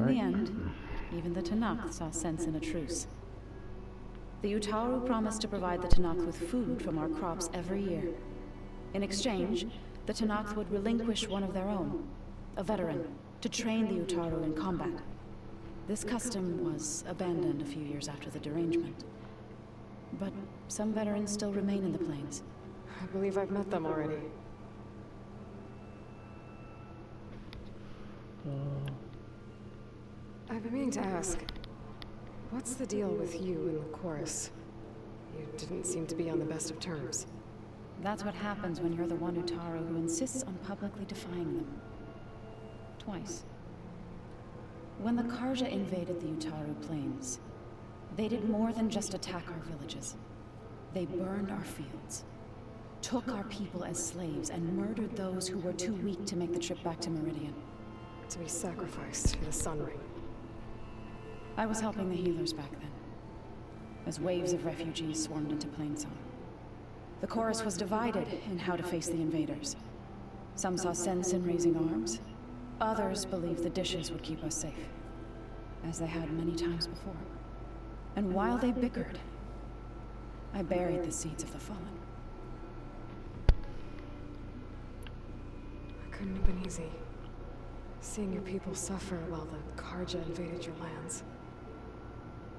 In the end, even the Tenakth saw sense in a truce. The Utaru promised to provide the Tenakth with food from our crops every year. In exchange, the Tenakth would relinquish one of their own, a veteran, to train the Utaru in combat. This custom was abandoned a few years after the derangement. But some veterans still remain in the plains. I believe I've met them already. I've been meaning to ask, what's the deal with you and the chorus? You didn't seem to be on the best of terms. That's what happens when you're the one Utaru who insists on publicly defying them. Twice. When the Karja invaded the Utaru plains, they did more than just attack our villages. They burned our fields, took our people as slaves, and murdered those who were too weak to make the trip back to Meridian. To be sacrificed to the Sun Ring. I was helping the healers back then, as waves of refugees swarmed into Plainsong. The chorus was divided in how to face the invaders. Some saw sense in raising arms. Others believed the dishes would keep us safe, as they had many times before. And while they bickered, I buried the seeds of the fallen. It couldn't have been easy. Seeing your people suffer while the Karja invaded your lands.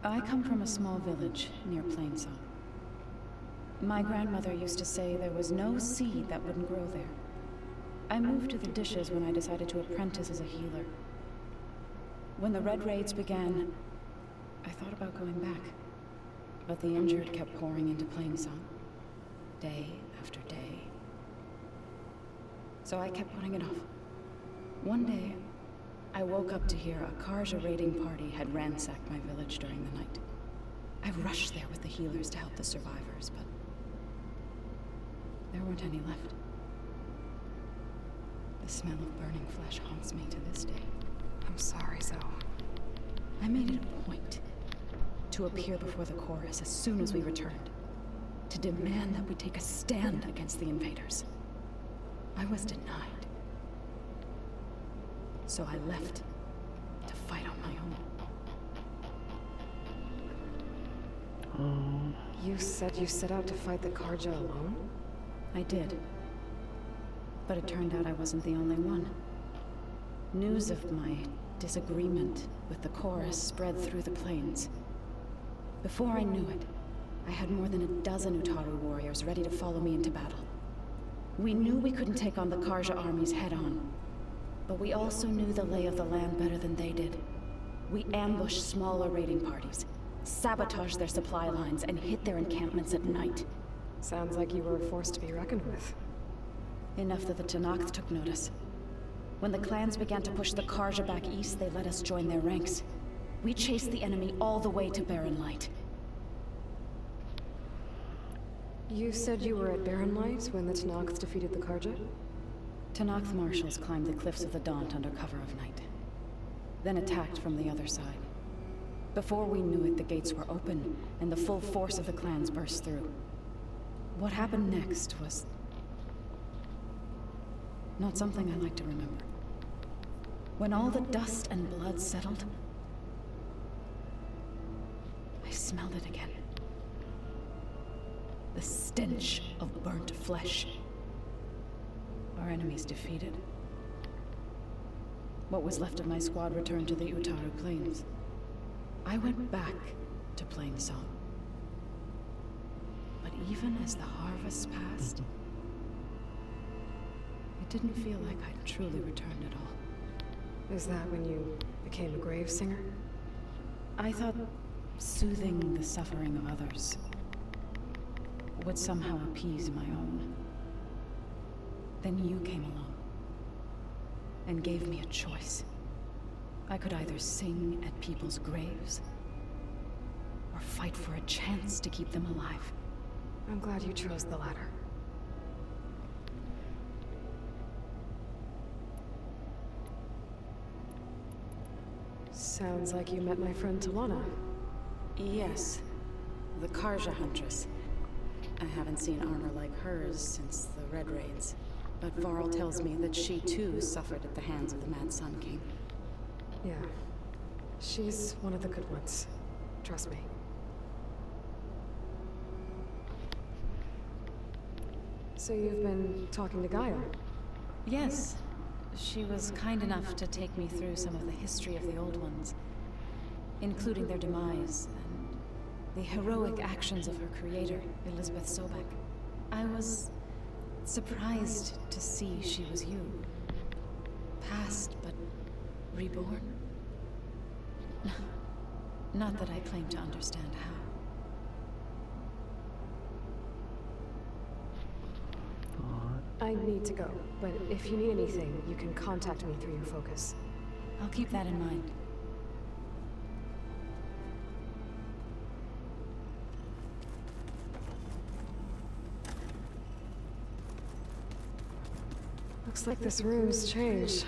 I come from a small village near Plainsong. My grandmother used to say there was no seed that wouldn't grow there. I moved to the dishes when I decided to apprentice as a healer. When the Red Raids began, I thought about going back. But the injured kept pouring into Plainsong, day after day. So I kept putting it off. One day, I woke up to hear a Karja raiding party had ransacked my village during the night. I rushed there with the healers to help the survivors, but there weren't any left. The smell of burning flesh haunts me to this day. I'm sorry, Zoe. I made it a point to appear before the chorus as soon as we returned, to demand that we take a stand against the invaders. I was denied. So I left to fight on my own. You said you set out to fight the Karja alone? I did. But it turned out I wasn't the only one. News of my disagreement with the chorus spread through the plains. Before I knew it, I had more than a dozen Utaru warriors ready to follow me into battle. We knew we couldn't take on the Karja armies head-on, but we also knew the lay of the land better than they did. We ambushed smaller raiding parties, sabotaged their supply lines, and hit their encampments at night. Sounds like you were a force to be reckoned with. Enough that the Tenakth took notice. When the clans began to push the Karja back east, they let us join their ranks. We chased the enemy all the way to Barren Light. You said you were at Barren Light when the Tenakth defeated the Karja? Tenakth marshals climbed the cliffs of the Daunt under cover of night, then attacked from the other side. Before we knew it, the gates were open, and the full force of the clans burst through. What happened next was not something I like to remember. When all the dust and blood settled, I smelled it again. The stench of burnt flesh. Our enemies defeated. What was left of my squad returned to the Utaru Plains. I went back to Plainsong. But even as the harvest passed, it didn't feel like I'd truly returned at all. Is that when you became a grave singer? I thought soothing the suffering of others would somehow appease my own. Then you came along and gave me a choice. I could either sing at people's graves or fight for a chance to keep them alive. I'm glad you chose the latter. Sounds like you met my friend Talana. Yes, the Karja Huntress. I haven't seen armor like hers since the Red Raids, but Varl tells me that she too suffered at the hands of the Mad Sun King. Yeah, She's one of the good ones. Trust me. So you've been talking to Gaia? Yes. She was kind enough to take me through some of the history of the Old Ones, including their demise and the heroic actions of her creator, Elizabeth Sobek. I was surprised to see she was you. Past, but reborn? Not that I claim to understand how. I need to go, but if you need anything, you can contact me through your focus. I'll keep that in mind. Looks like this room's changed.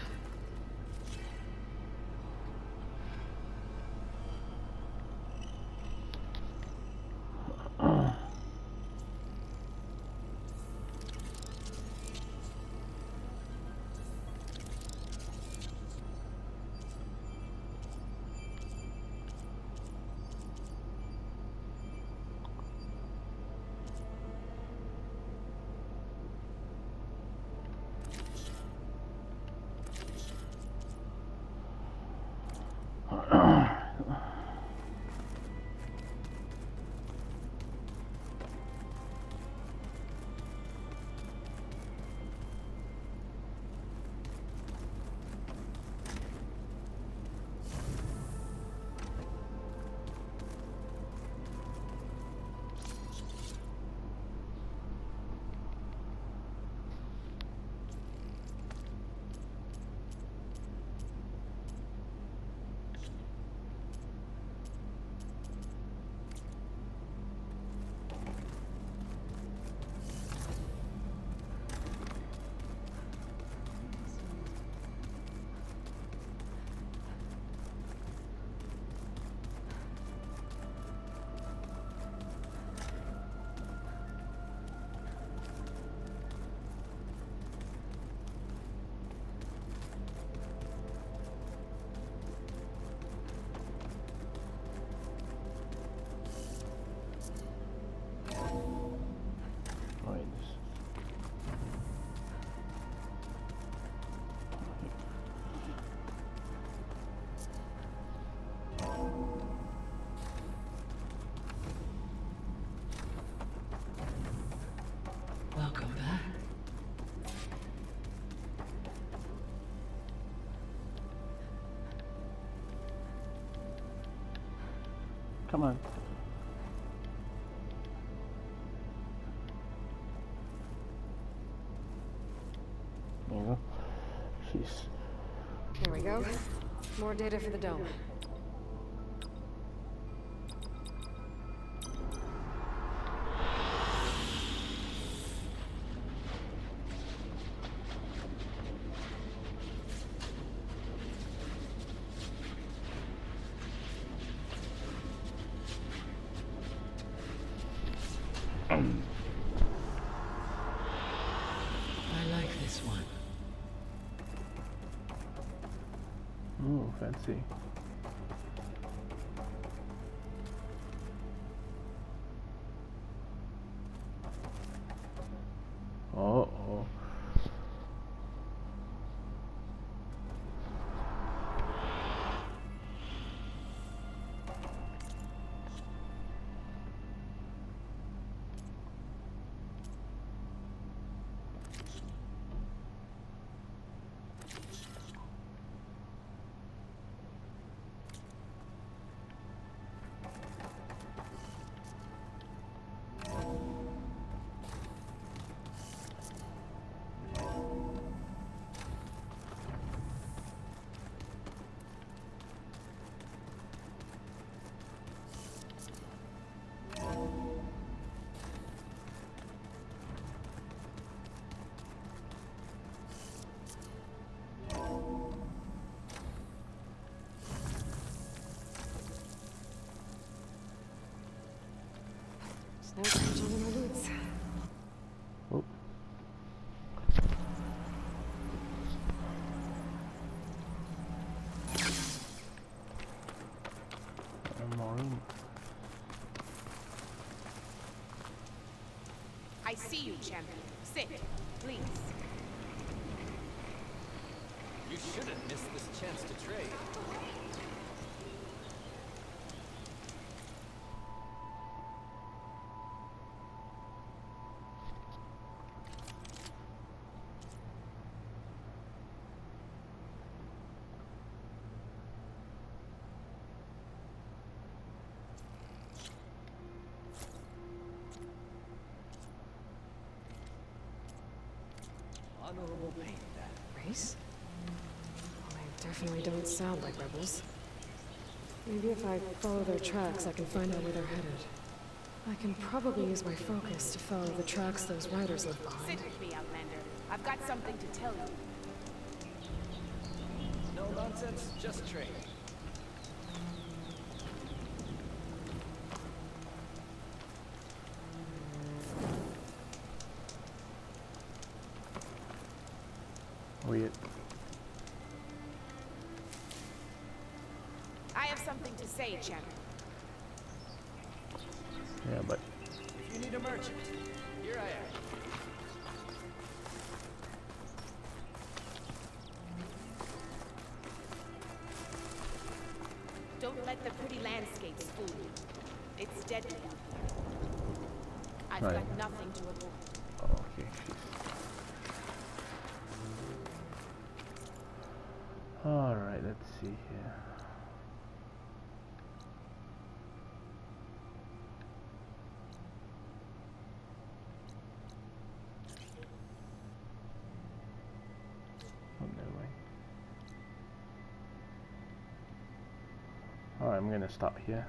Welcome back. Come on. There you go. Jeez. Here we go. More data for the dome. I like this one. Ooh, fancy. Uh-oh. No scratch on my boots. Oh. room. I see you, champion. Sit, please. You shouldn't miss this chance to trade. Honorable pain, that. Race? Well, they definitely don't sound like rebels. Maybe if I follow their tracks, I can find out where they're headed. I can probably use my focus to follow the tracks those riders left behind. Sit with me, Outlander. I've got something to tell you. No nonsense, just trade. Weird. I have something to say, champion. Yeah, but If you need a merchant, here I am. Don't let the pretty landscapes fool you. It's deadly out there. I've Right. got nothing to avoid. oh, okay. All right, let's see here. Oh, never mind. All right, I'm gonna stop here.